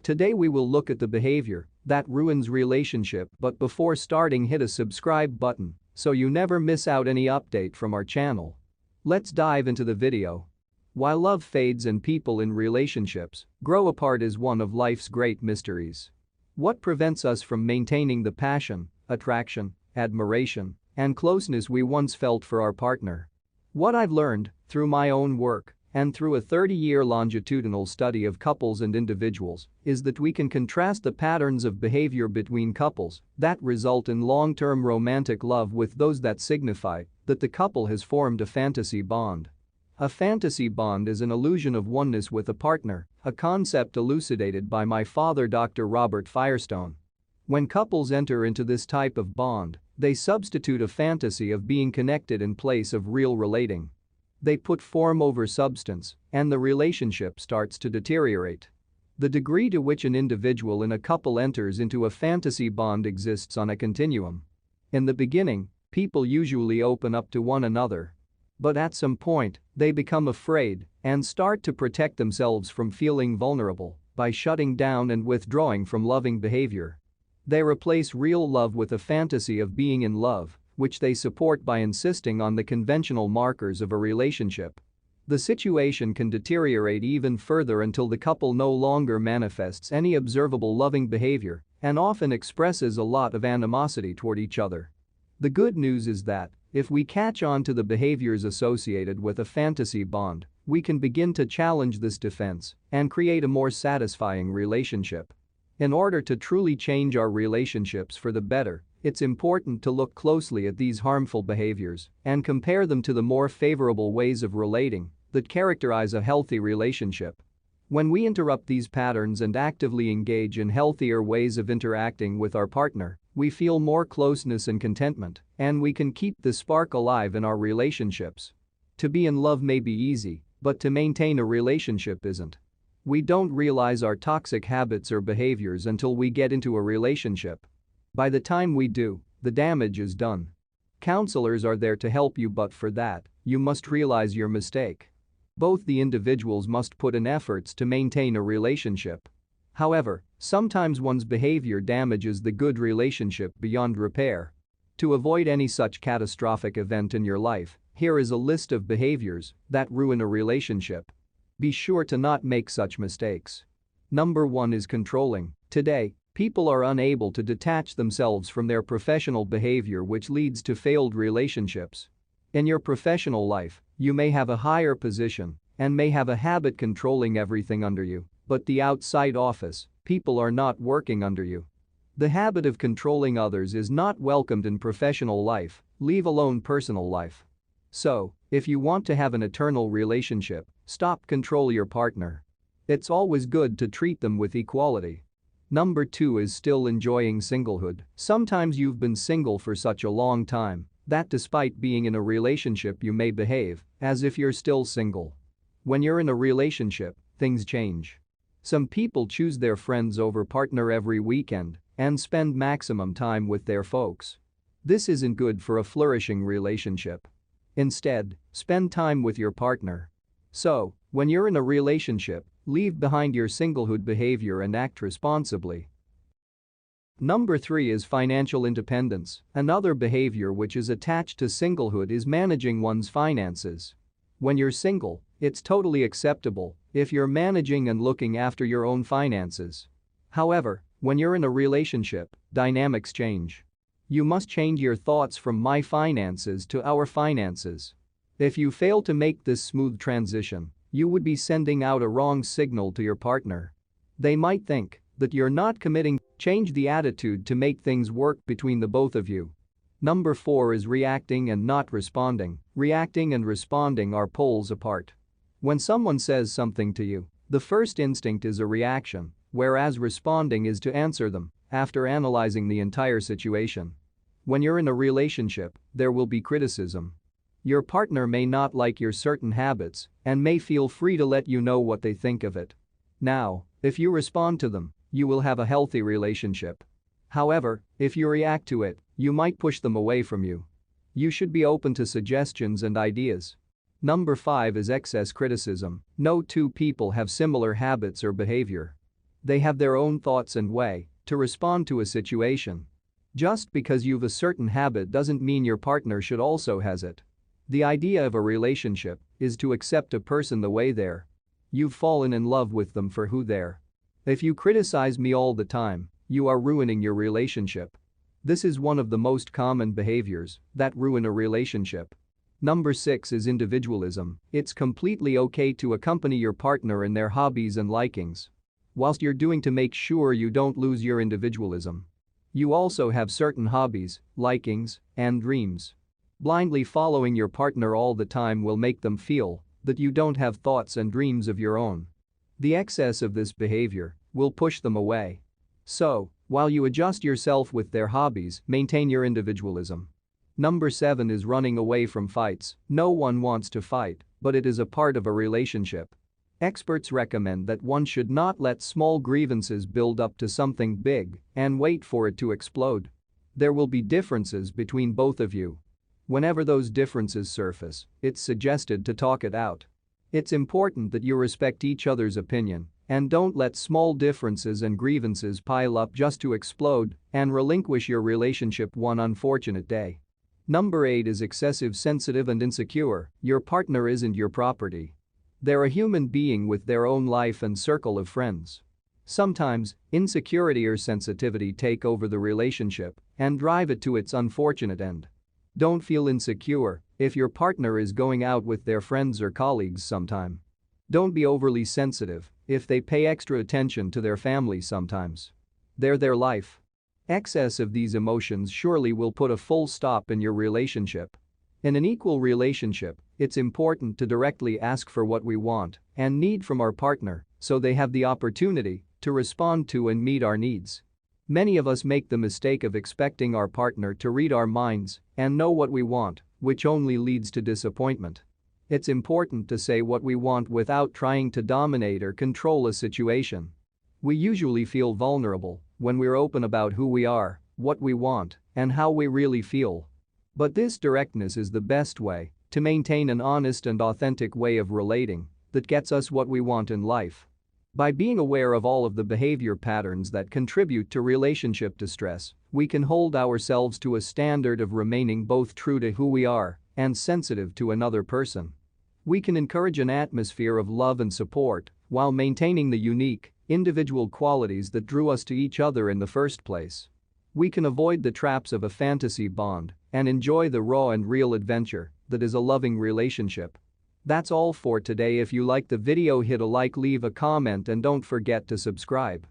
Today we will look at the behavior that ruins relationship, but before starting hit a subscribe button so you never miss out any update from our channel. Let's dive into the video. Why love fades and people in relationships grow apart is one of life's great mysteries. What prevents us from maintaining the passion, attraction, admiration, and closeness we once felt for our partner? What I've learned through my own work and through a 30-year longitudinal study of couples and individuals is that we can contrast the patterns of behavior between couples that result in long-term romantic love with those that signify that the couple has formed a fantasy bond. A fantasy bond is an illusion of oneness with a partner, a concept elucidated by my father Dr. Robert Firestone. When couples enter into this type of bond, they substitute a fantasy of being connected in place of real relating. They put form over substance, and the relationship starts to deteriorate. The degree to which an individual in a couple enters into a fantasy bond exists on a continuum. In the beginning, people usually open up to one another. But at some point, they become afraid and start to protect themselves from feeling vulnerable by shutting down and withdrawing from loving behavior. They replace real love with a fantasy of being in love, which they support by insisting on the conventional markers of a relationship. The situation can deteriorate even further until the couple no longer manifests any observable loving behavior and often expresses a lot of animosity toward each other. The good news is that if we catch on to the behaviors associated with a fantasy bond, we can begin to challenge this defense and create a more satisfying relationship. In order to truly change our relationships for the better, it's important to look closely at these harmful behaviors and compare them to the more favorable ways of relating that characterize a healthy relationship. When we interrupt these patterns and actively engage in healthier ways of interacting with our partner, we feel more closeness and contentment, and we can keep the spark alive in our relationships. To be in love may be easy, but to maintain a relationship isn't. We don't realize our toxic habits or behaviors until we get into a relationship. By the time we do, the damage is done. Counselors are there to help you, but for that, you must realize your mistake. Both the individuals must put in efforts to maintain a relationship. However, sometimes one's behavior damages the good relationship beyond repair. To avoid any such catastrophic event in your life, here is a list of behaviors that ruin a relationship. Be sure to not make such mistakes. Number 1 is controlling. Today, people are unable to detach themselves from their professional behavior, which leads to failed relationships. In your professional life, you may have a higher position and may have a habit controlling everything under you, but the outside office, people are not working under you. The habit of controlling others is not welcomed in professional life, leave alone personal life. So, if you want to have an eternal relationship, stop control your partner. It's always good to treat them with equality. Number 2 is still enjoying singlehood. Sometimes you've been single for such a long time that despite being in a relationship you may behave as if you're still single. When you're in a relationship, things change. Some people choose their friends over partner every weekend and spend maximum time with their folks. This isn't good for a flourishing relationship. Instead, spend time with your partner. So, when you're in a relationship, leave behind your singlehood behavior and act responsibly. Number 3 is financial independence. Another behavior which is attached to singlehood is managing one's finances. When you're single, it's totally acceptable if you're managing and looking after your own finances. However, when you're in a relationship, dynamics change. You must change your thoughts from my finances to our finances. If you fail to make this smooth transition, you would be sending out a wrong signal to your partner. They might think that you're not committing. Change the attitude to make things work between the both of you. Number 4 is reacting and not responding. Reacting and responding are poles apart. When someone says something to you, the first instinct is a reaction, whereas responding is to answer them after analyzing the entire situation. When you're in a relationship, there will be criticism. Your partner may not like your certain habits and may feel free to let you know what they think of it. Now, if you respond to them, you will have a healthy relationship. However, if you react to it, you might push them away from you. You should be open to suggestions and ideas. Number 5 is excess criticism. No two people have similar habits or behavior. They have their own thoughts and way to respond to a situation. Just because you've a certain habit doesn't mean your partner should also has it. The idea of a relationship is to accept a person the way they're. You've fallen in love with them for who they're. If you criticize me all the time, you are ruining your relationship. This is one of the most common behaviors that ruin a relationship. Number 6 is individualism. It's completely okay to accompany your partner in their hobbies and likings. Whilst you're doing to make sure you don't lose your individualism. You also have certain hobbies, likings, and dreams. Blindly following your partner all the time will make them feel that you don't have thoughts and dreams of your own. The excess of this behavior will push them away. So, while you adjust yourself with their hobbies, maintain your individualism. Number 7 is running away from fights. No one wants to fight, but it is a part of a relationship. Experts recommend that one should not let small grievances build up to something big and wait for it to explode. There will be differences between both of you. Whenever those differences surface, it's suggested to talk it out. It's important that you respect each other's opinion and don't let small differences and grievances pile up just to explode and relinquish your relationship one unfortunate day. Number 8 is excessive sensitive and insecure. Your partner isn't your property. They're a human being with their own life and circle of friends. Sometimes, insecurity or sensitivity take over the relationship and drive it to its unfortunate end. Don't feel insecure if your partner is going out with their friends or colleagues sometime. Don't be overly sensitive if they pay extra attention to their family sometimes. They're their life. Excess of these emotions surely will put a full stop in your relationship. In an equal relationship, it's important to directly ask for what we want and need from our partner so they have the opportunity to respond to and meet our needs. Many of us make the mistake of expecting our partner to read our minds and know what we want, which only leads to disappointment. It's important to say what we want without trying to dominate or control a situation. We usually feel vulnerable when we're open about who we are, what we want, and how we really feel. But this directness is the best way to maintain an honest and authentic way of relating that gets us what we want in life. By being aware of all of the behavior patterns that contribute to relationship distress, we can hold ourselves to a standard of remaining both true to who we are and sensitive to another person. We can encourage an atmosphere of love and support while maintaining the unique, individual qualities that drew us to each other in the first place. We can avoid the traps of a fantasy bond and enjoy the raw and real adventure that is a loving relationship. That's all for today. If you liked the video, hit a like, leave a comment, and don't forget to subscribe.